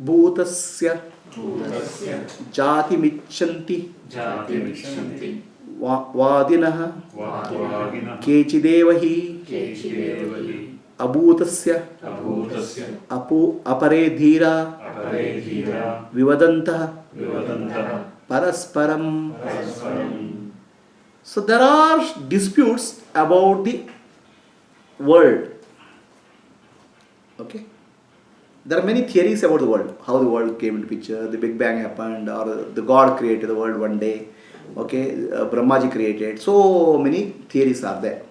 Bhutasya Jatimichanti Vadinaha Kechidevahi Abhutasya Apare Dhira Vivadanta Parasparam. So there are disputes about the world. Okay. There are many theories about the world, how the world came into picture, the Big Bang happened, or the God created the world one day, okay, Brahmaji created. So many theories are there.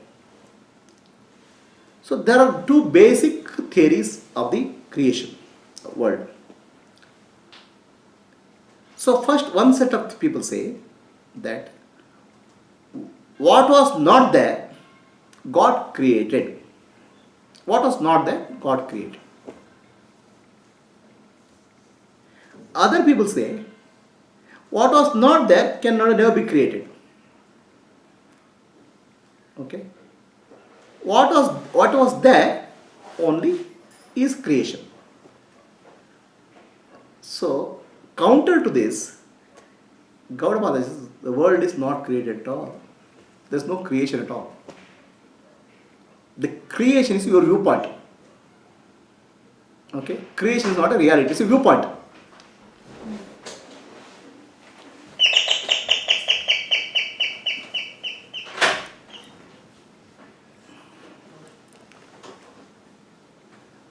So there are two basic theories of the creation world. So first, one set of people say that what was not there, God created. What was not there, God created. Other people say, what was not there can never be created. Okay? What was there only is creation. So, counter to this, Gaudapada says, the world is not created at all. There is no creation at all. The creation is your viewpoint. Okay? Creation is not a reality, it's a viewpoint.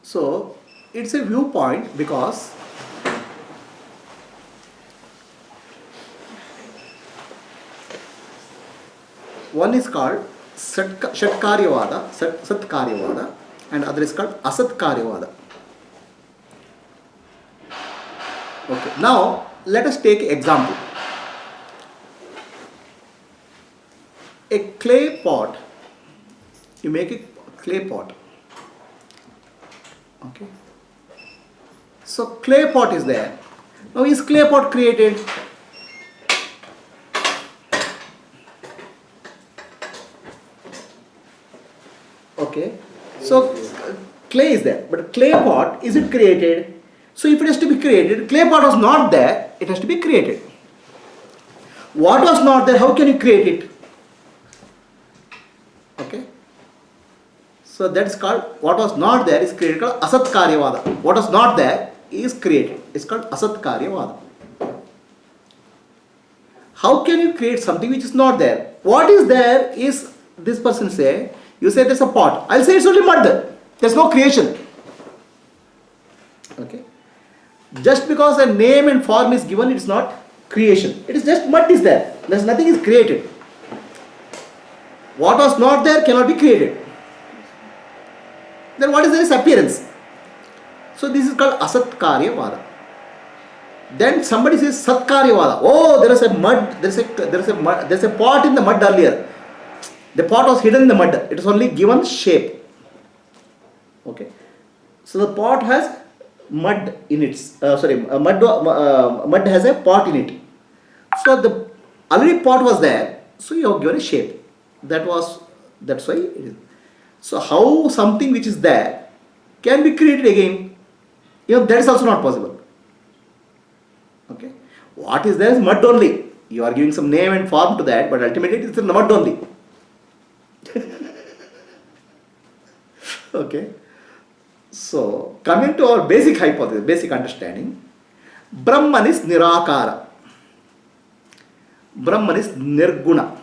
So, it's a viewpoint because one is called Shatkaryavada, Satkaryavada, and other is called Asatkaryavada. Okay, now let us take an example. A clay pot, you make a clay pot. Okay. So clay pot is there. Now is clay pot created? Okay. So clay is there, but clay pot, is it created? So if it has to be created, clay pot was not there, it has to be created. What was not there, how can you create it? Okay. So that is called, what was not there is created, called Asat Karyavada. What was not there is created. It's called Asat Karyavada. How can you create something which is not there? What is there is, this person say, you say there's a pot. I'll say it's only mud. There's no creation. Okay. Just because a name and form is given, it's not creation. It is just mud is there. There's nothing is created. What was not there cannot be created. Then what is there is appearance. So this is called Asatkaryavada. Then somebody says Satkaryavada. Oh, there is a mud, there's a pot in the mud earlier. The pot was hidden in the mud. It is only given shape. Okay. So the pot has mud in its, mud has a pot in it. So the already pot was there. So you have given a shape. That's why it is. So how something which is there can be created again? That is also not possible. Okay. What is there is mud only. You are giving some name and form to that, but ultimately it is the mud only. Okay. So coming to our basic hypothesis, basic understanding, Brahman is Nirakara. Brahman is Nirguna,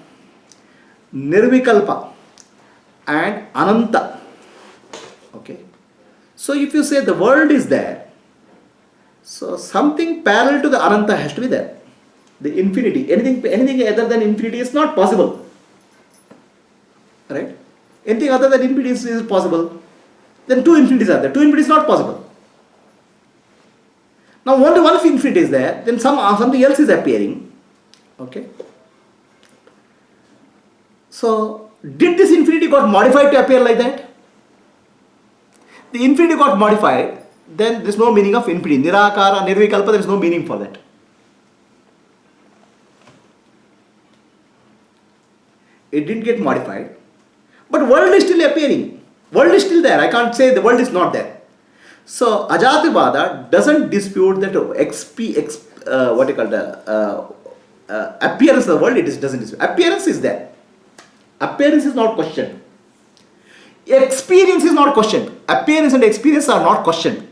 Nirvikalpa, and Ananta. Okay. So if you say the world is there, so something parallel to the Ananta has to be there. The infinity, anything other than infinity is not possible. Right? Anything other than infinity is possible. Then two infinities are there. Two infinities is not possible. Now only one infinity is there, then something else is appearing. Okay. So did this infinity got modified to appear like that? The infinity got modified, then there is no meaning of infinity. Nirakara, Nirvikalpa, there is no meaning for that. It didn't get modified, but world is still appearing. World is still there. I can't say the world is not there. So Ajativada doesn't dispute that what you call the appearance of the world. Doesn't dispute. Appearance is there. Appearance is not questioned. Experience is not questioned. Appearance and experience are not questioned.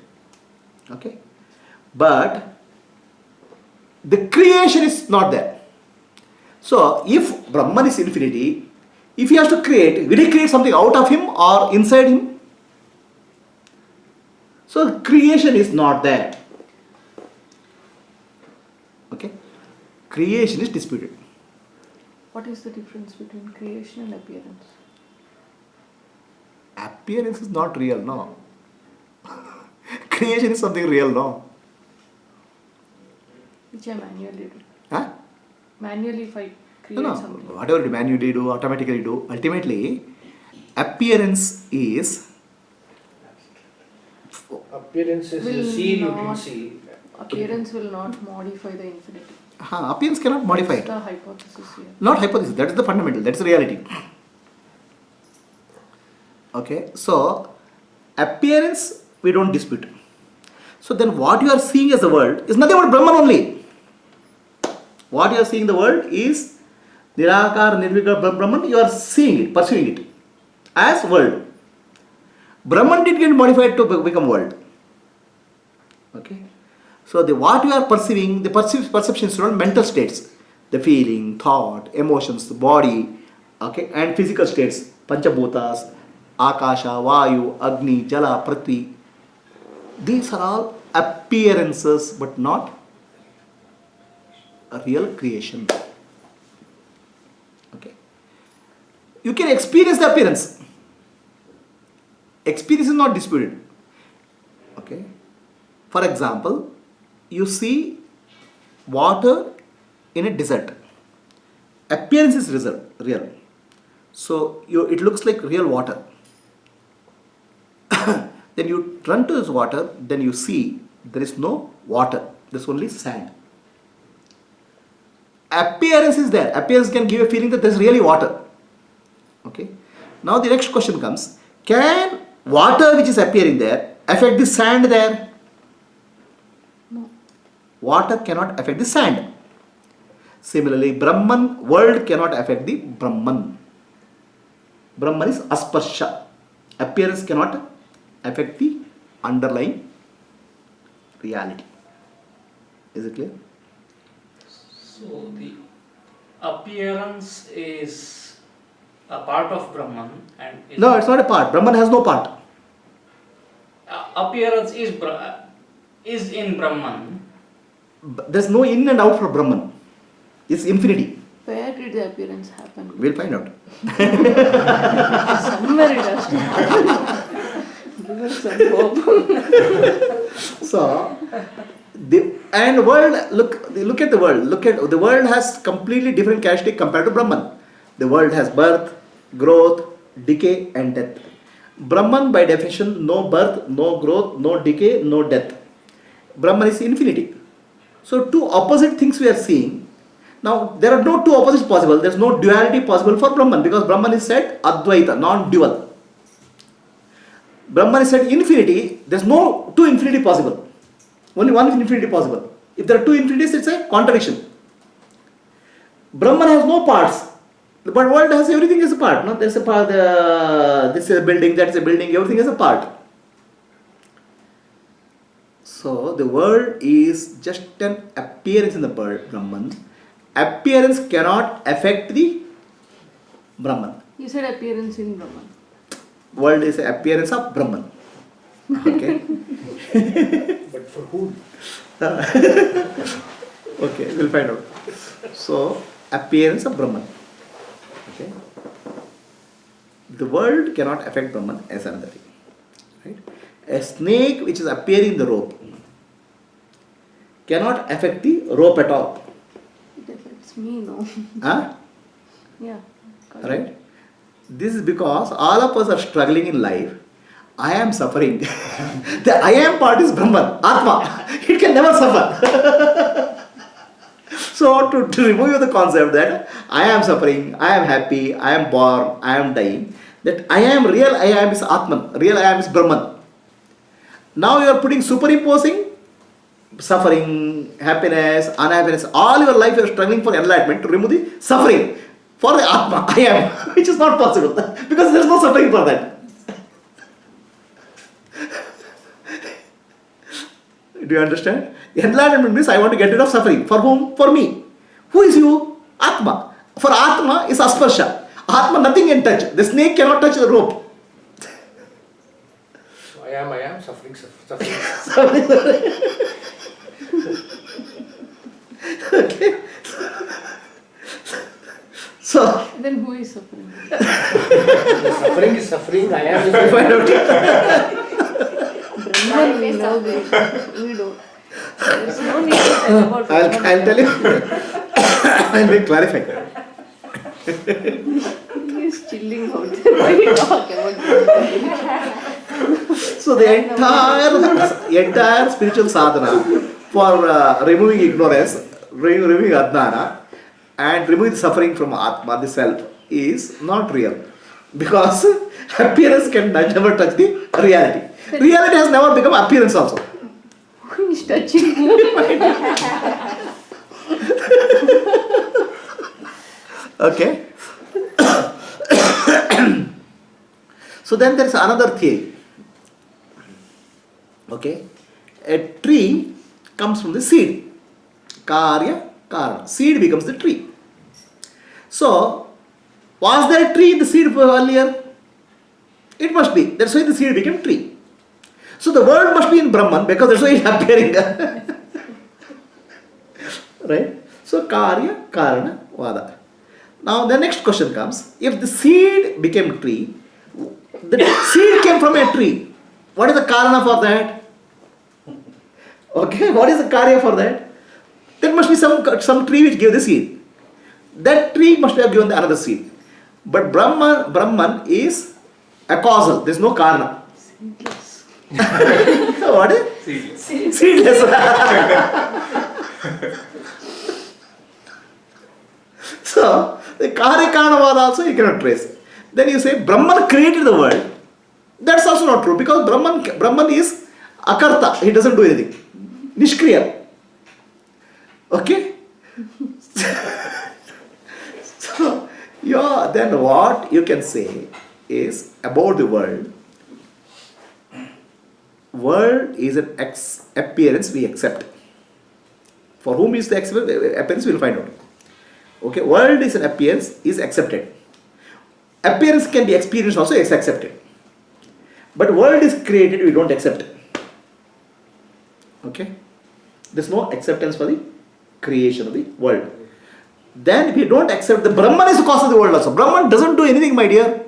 Okay, but the creation is not there. So if Brahman is infinity, if he has to create, will he create something out of him or inside him? So creation is not there. Okay, creation is disputed. What is the difference between creation and appearance? Appearance is not real, no. Creation is something real, no. Which I manually do. Huh? Manually, if I create No, something. whatever you manually do, automatically do, ultimately, appearance is. Appearance is Will the seed you can not- see. Appearance will not modify the infinity. Appearance cannot modify That's it. the hypothesis here. Not hypothesis, that is the fundamental, that is the reality. Okay, so appearance we don't dispute. So then what you are seeing as the world is nothing but Brahman only. What you are seeing the world is Nirakar, Nirvikar, Brahman, you are seeing it, pursuing it as world. Brahman did get modified to become world. Okay. So what you are perceiving, the perceptions are mental states. The feeling, thought, emotions, the body, okay, and physical states. Panchabhutas, Akasha, Vayu, Agni, Jala, Prithvi. These are all appearances but not a real creation. Okay. You can experience the appearance. Experience is not disputed. Okay. For example, you see water in a desert. Appearance is real. So it looks like real water. Then you run to this water, then you see there is no water. There's only sand. Appearance is there. Appearance can give a feeling that there's really water. Okay. Now the next question comes, can water which is appearing there affect the sand there? No. Water cannot affect the sand. Similarly, Brahman, world cannot affect the Brahman. Brahman is asparsha. Appearance cannot affect the underlying reality. Is it clear? So the appearance is a part of Brahman and No, it's not a part. Brahman has no part. appearance is in Brahman. There's no in and out for Brahman. It's infinity. Where did the appearance happen? We'll find out. Somewhere it has to happen. Give us some hope. So, look at the world. Look at the world has completely different characteristic compared to Brahman. The world has birth, growth, decay, and death. Brahman, by definition, no birth, no growth, no decay, no death. Brahman is infinity. So, two opposite things we are seeing. Now, there are no two opposites possible. There is no duality possible for Brahman because Brahman is said Advaita, non-dual. Brahman is said infinity. There is no two infinity possible. Only one infinity possible. If there are two infinities, it's a contradiction. Brahman has no parts, but world has everything as a part. No, there's a part. This is a building. That is a building. Everything is a part. So the world is just an appearance in the Brahman. Appearance cannot affect the Brahman. You said appearance in Brahman. World is an appearance of Brahman. Okay. But for who? Okay, we'll find out. So, appearance of Brahman. Okay. The world cannot affect Brahman as another thing. Right? A snake which is appearing in the rope cannot affect the rope at all. It affects me, no? Huh? Yeah. got it. Right? This is because all of us are struggling in life. I am suffering. The I am part is Brahman, Atma. It can never suffer. So to remove the concept that I am suffering, I am happy, I am born, I am dying, that I am real, I am is Atman, real I am is Brahman. Now you are superimposing suffering, happiness, unhappiness, all your life you are struggling for enlightenment to remove the suffering for the Atma, I am, which is not possible because there is no suffering for that. Do you understand? Enlightenment means I want to get rid of suffering. For whom? For me. Who is you? Atma. For Atma is asparsha. Atma nothing can touch. The snake cannot touch the rope. So I am suffering. Okay. So, Then who is suffering? Suffering is suffering, I am find out. Brahman we know this. We don't. There is no need to tell about I'll Brahman. tell you. I'll make clarify. He is chilling out there. Why you talk about Brahman? So the entire spiritual sadhana for removing ignorance, removing adnana, and removing the suffering from Atma, the self, is not real. Because appearance can never touch the reality. Reality has never become appearance also. Who is touching who? Okay. So then there is another theory. Okay. A tree comes from the seed. Karya, karana. Seed becomes the tree. So, was there a tree in the seed earlier? It must be. That's why the seed became tree. So the world must be in Brahman because that's why it's appearing. Right? So Karya, Karana, Vada. Now the next question comes. If the seed became tree, the seed came from a tree. What is the Karana for that? Okay, what is the Karya for that? There must be some tree which gave the seed. That tree must have given the another seed. But Brahman is a causal. There is no Karana. What is? Seedless. Seedless. So, the Karika also you cannot trace. Then you say Brahman created the world. That's also not true because Brahman is akarta. He doesn't do anything. Nishkriya. Okay? So, then what you can say is about the world. World is an appearance we accept. For whom is the appearance we will find out. Okay, world is an appearance is accepted. Appearance can be experienced also is accepted. But world is created, we don't accept. Okay? There's no acceptance for the creation of the world. Then we don't accept the Brahman is the cause of the world also. Brahman doesn't do anything, my dear.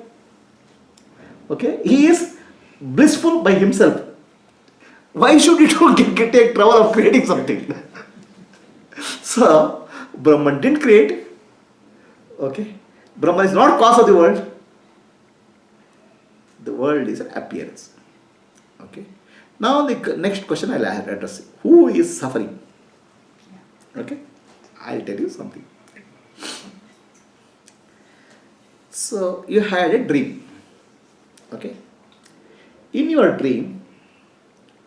Okay? He is blissful by himself. Why should you take trouble of creating something? So, Brahman didn't create. Okay? Brahman is not cause of the world. The world is an appearance. Okay? Now the next question I'll address. Who is suffering? Okay? I'll tell you something. So, you had a dream. Okay? In your dream,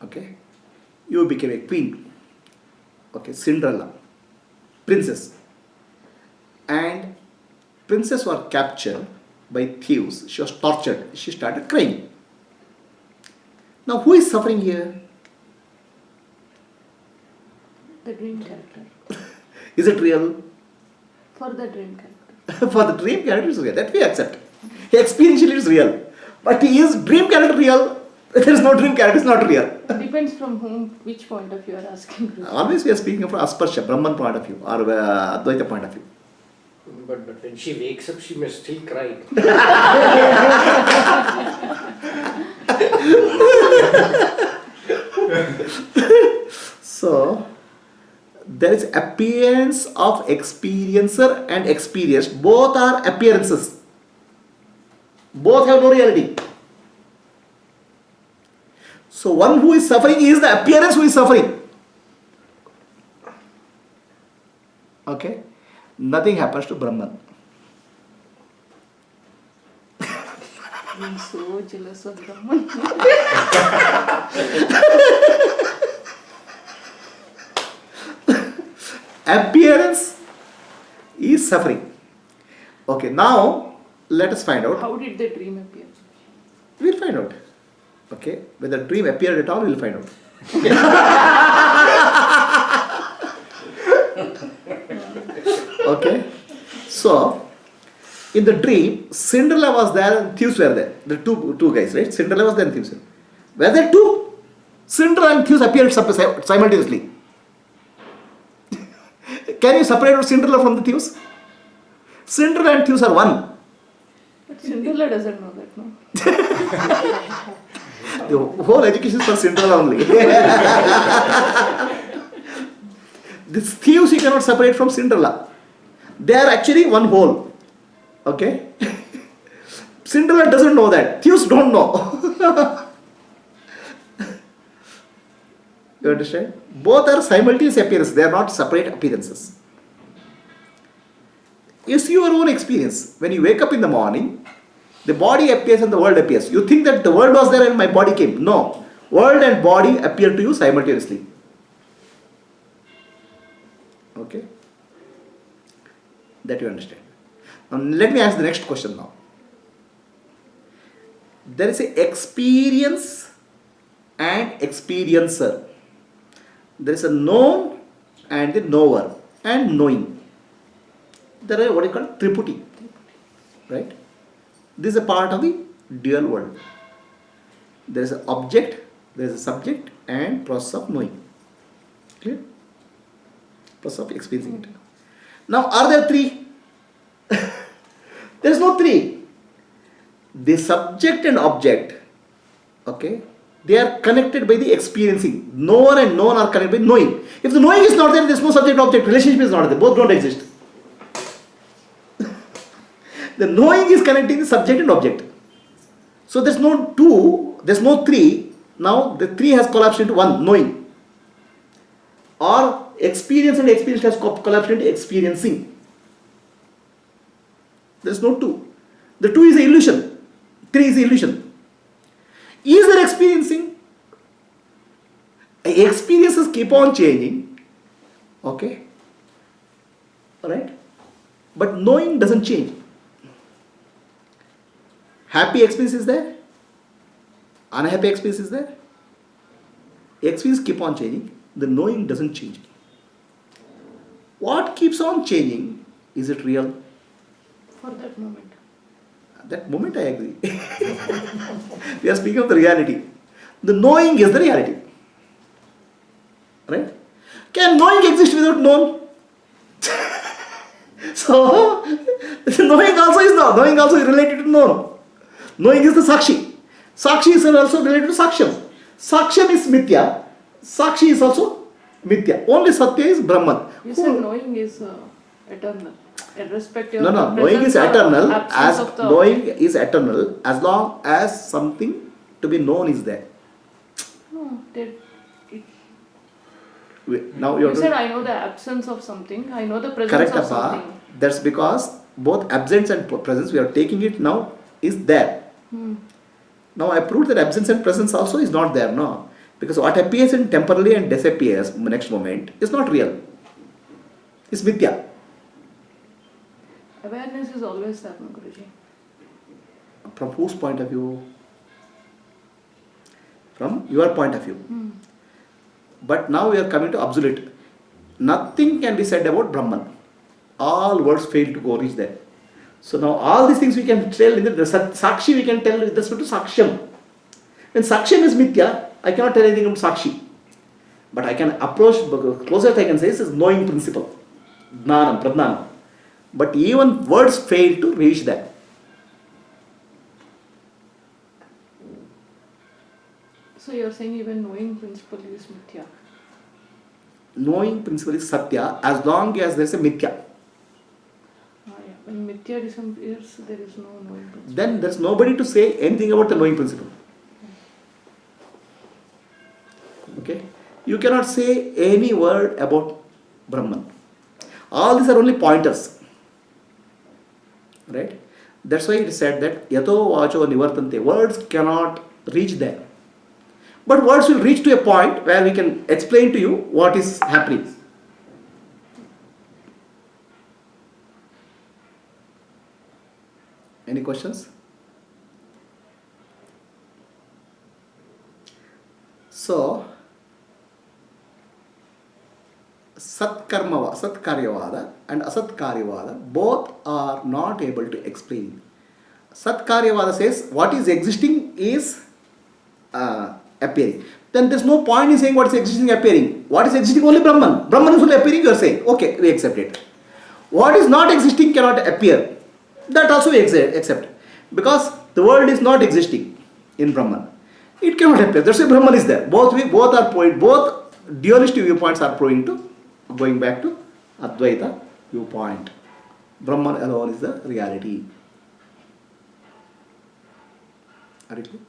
okay, you became a queen. Okay, Cinderella, princess. And princess was captured by thieves. She was tortured. She started crying. Now, who is suffering here? The dream character. Is it real? For the dream character. For the dream character, it's real. That we accept. Experientially, it's real. But is dream character real? There is no dream character, it's not real. Depends from whom, which point of view you are asking. Always we are speaking from Asparsha, Brahman point of view or Advaita point of view. But when she wakes up, she must still cry. So, there is appearance of experiencer and experienced. Both are appearances. Both have no reality. So, one who is suffering is the appearance who is suffering. Okay? Nothing happens to Brahman. I'm so jealous of Brahman. appearance is suffering. Okay, now let us find out. How did the dream appear? We'll find out. Okay, whether dream appeared at all, we'll find out. Okay, so in the dream, Cinderella was there and thieves were there. The two guys, right? Cinderella was there and thieves were. Were there two? Cinderella and thieves appeared simultaneously. Can you separate Cinderella from the thieves? Cinderella and thieves are one. But Cinderella doesn't know that, no? The whole education is for Cinderella only. These thieves you cannot separate from Cinderella. They are actually one whole. Okay? Cinderella doesn't know that. Thieves don't know. You understand? Both are simultaneous appearances. They are not separate appearances. It's your own experience. When you wake up in the morning, the body appears and the world appears. You think that the world was there and my body came. No. World and body appear to you simultaneously. Okay? That you understand. Now let me ask the next question now. There is a experience and experiencer. There is a known and the knower and knowing. There are what you call triputi. Right? This is a part of the dual world. There is an object, there is a subject and process of knowing. Clear? Process of experiencing it. Now are there three? There is no three. The subject and object, okay, they are connected by the experiencing. Knower and known are connected by knowing. If the knowing is not there, there is no subject-object. Relationship is not there. Both don't exist. The knowing is connecting the subject and object. So there's no two, there's no three. Now the three has collapsed into one, knowing. Or experience and experience has collapsed into experiencing. There's no two. The two is an illusion. Three is an illusion. Is there experiencing? Experiences keep on changing. Okay? Alright? But knowing doesn't change. Happy experience is there. Unhappy experience is there. Experience keep on changing. The knowing doesn't change. What keeps on changing? Is it real? For that moment. That moment I agree. We are speaking of the reality. The knowing is the reality. Right? Can knowing exist without known? So, knowing also is not. Knowing also is related to known. Knowing is the Sakshi. Sakshi is also related to Saksham. Saksham is Mithya. Sakshi is also Mithya. Only Satya is Brahman. You said knowing is eternal. Irrespective No, of no. the Knowing is presence or eternal. absence As of the knowing is eternal as long as something to be known is there. No, Now you said I know the absence of something. I know the presence correct, of Appa. something. That's because both absence and presence, we are taking it now, is there. Now I proved that absence and presence also is not there, no. Because what appears in temporarily and disappears next moment is not real. It's Mithya. Awareness is always there, no, Guruji. From whose point of view? From your point of view. But now we are coming to absolute. Nothing can be said about Brahman. All words fail to go reach there. So now all these things we can tell in the Sakshi, we can tell with respect to Saksham. When Saksham is Mithya, I cannot tell anything about Sakshi. But I can approach, closest I can say is knowing principle. Jnanam, Pradnanam. But even words fail to reach that. So you're saying even knowing principle is mithya. Knowing principle is Satya as long as there is a Mithya. Yeah. When mithya disappears, there is no knowing principle. Then there is nobody to say anything about the knowing principle. Okay? You cannot say any word about Brahman. All these are only pointers. Right? That's why it is said that yato vacho nivartante. Words cannot reach there. But words will reach to a point where we can explain to you what is happening. Any questions? So, Satkaryavada and Asatkaryavada both are not able to explain. Satkaryavada says what is existing is appearing. Then there's no point in saying what is existing appearing. What is existing? Only Brahman. Brahman is only appearing, you are saying. Okay, we accept it. What is not existing cannot appear. That also we accept. Because the world is not existing in Brahman. It cannot appear. That's why Brahman is there. Both dualistic viewpoints are going back to Advaita viewpoint. Brahman alone is the reality. Are you clear?